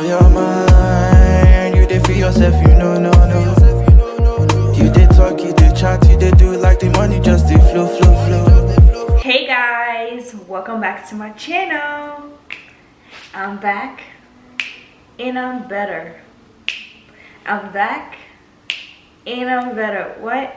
on your mind? You did for yourself, you know, no. You did talk, you did chat, you did do like the money just did flow. Hey guys, welcome back to my channel. I'm back and I'm better. I'm back and I'm better. What?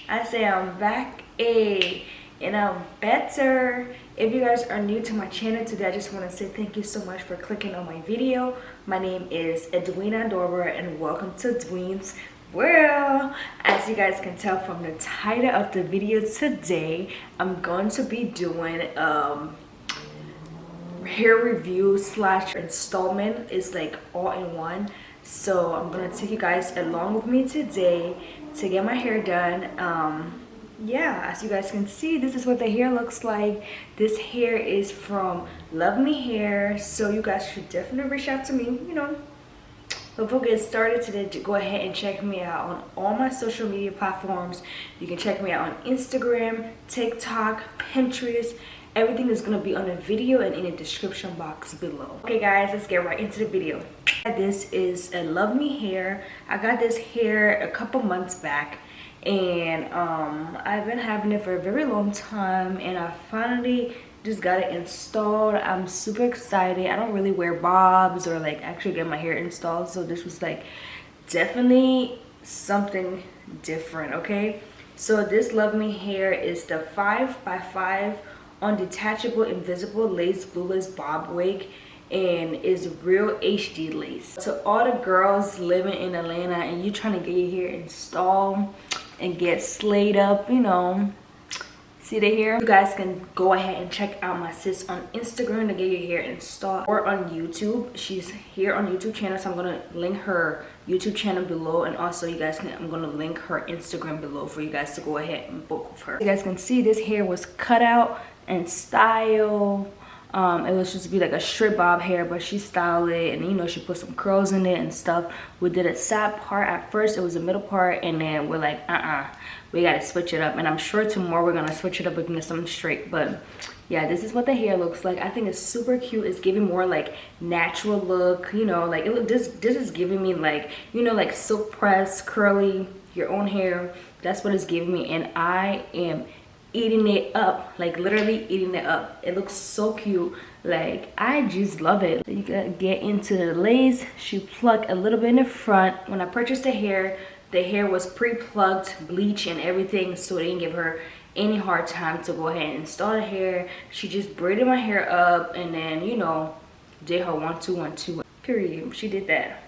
I say I'm back and I'm better. If you guys are new to my channel today, I just want to say thank you so much for clicking on my video. My name is Dwin'Sworldd and welcome to Dwin'Sworldd. As you guys can tell from the title of the video today, I'm going to be doing hair review / installment. It's like all in one. So I'm gonna take you guys along with me today to get my hair done. Yeah, as you guys can see, this is what the hair looks like. This hair is from Luveme hair, so you guys should definitely reach out to me, you know. Before we get started today, go ahead and check me out on all my social media platforms. You can check me out on Instagram, TikTok, Pinterest. Everything is going to be on the video and in the description box below. Okay guys, let's get right into the video. This is a Luveme hair. I got this hair a couple months back, and I've been having it for a very long time, and I finally just got it installed. I'm super excited. I don't really wear bobs or like actually get my hair installed, so this was like definitely something different. Okay, so this Luveme hair is the 5x5 undetachable invisible lace blueless bob wig, and is real HD lace. To all the girls living in Atlanta and you trying to get your hair installed and get slayed up, you know, see the hair, you guys can go ahead and check out my sis on Instagram to get your hair installed, or on YouTube. She's here on YouTube channel, so I'm gonna link her YouTube channel below, and also you guys can, I'm gonna link her Instagram below for you guys to go ahead and book with her. You guys can see this hair was cut out and styled. It was just to be like a straight bob hair, but she styled it, and you know, she put some curls in it and stuff. We did a side part at first, it was a middle part, and then we're like, we gotta switch it up. And I'm sure tomorrow we're gonna switch it up and get something straight. But yeah, this is what the hair looks like. I think it's super cute. It's giving more like natural look, you know, like this is giving me like, you know, like silk press, curly, your own hair. That's what it's giving me, and I am eating it up, like literally eating it up. It looks so cute. Like, I just love it. You gotta get into the lace. She plucked a little bit in the front. When I purchased the hair was pre-plucked, bleach and everything, so it didn't give her any hard time to go ahead and install the hair. She just braided my hair up and then, you know, did her 1 2 1 2 period. She did that.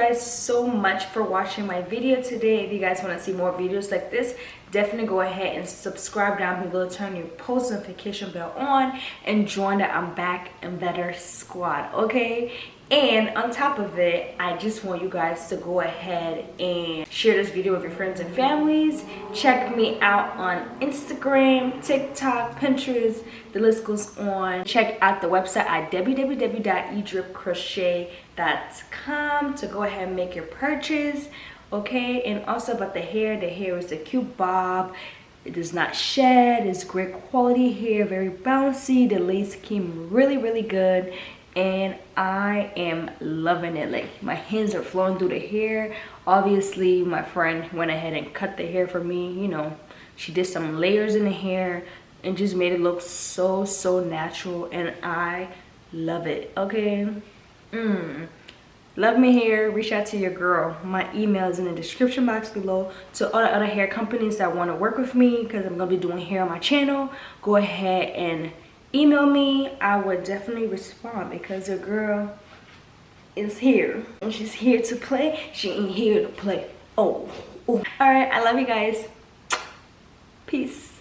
guys so much for watching my video today. If you guys want to see more videos like this, definitely go ahead and subscribe down below, turn your post notification bell on, and join the I'm Back and Better squad, okay? And on top of it, I just want you guys to go ahead and share this video with your friends and families. Check me out on Instagram, TikTok, Pinterest, the list goes on. Check out the website at www.edripcrochet.com to go ahead and make your purchase, okay? And also about the hair is a cute bob. It does not shed, it's great quality hair, very bouncy. The lace came really good, and I am loving it. Like, my hands are flowing through the hair. Obviously my friend went ahead and cut the hair for me, you know, she did some layers in the hair and just made it look so natural, and I love it, okay? Love me hair, reach out to your girl. My email is in the description box below. To all the other hair companies that want to work with me, because I'm gonna be doing hair on my channel, go ahead and email me. I would definitely respond, because your girl is here and she's here to play. She ain't here to play. Oh. All right, I love you guys. Peace.